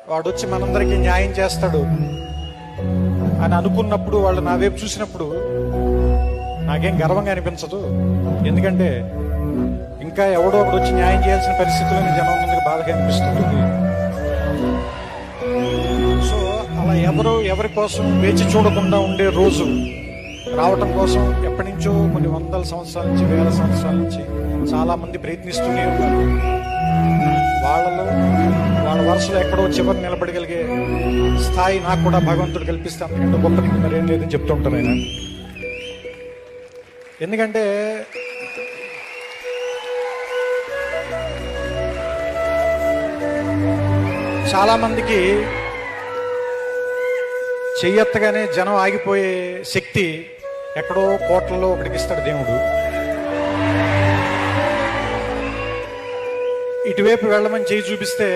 వాడు వచ్చి మనందరికీ న్యాయం చేస్తాడు అని అనుకున్నప్పుడు, వాళ్ళు నా వైపు చూసినప్పుడు నాకేం గర్వంగా అనిపించదు. ఎందుకంటే ఇంకా ఎవడో ఒకడు వచ్చి న్యాయం చేయాల్సిన పరిస్థితుల్లో జనం ముందుకు బాధగా అనిపిస్తుంది. సో అలా ఎవరి కోసం వేచి చూడకుండా ఉండే రోజు రావటం కోసం ఎప్పటి నుంచో కొన్ని వందల సంవత్సరాల నుంచి, వేల సంవత్సరాల నుంచి చాలా మంది ప్రయత్నిస్తూనే ఉన్నారు. వాళ్ళ వరుసలో ఎక్కడో చివరి నిలబడగలిగే స్థాయి నాకు కూడా భగవంతుడు కల్పిస్తే అంతకంటే గొప్పది మరేం లేదని చెప్తుంటారు ఆయన. ఎందుకంటే చాలా మందికి చెయ్యెత్తగానే జనం ఆగిపోయే శక్తి ఎక్కడో కోట్లలో ఒకటికి ఇస్తాడు దేవుడు. ఇటువైపు వెళ్ళమని చేయి చూపిస్తే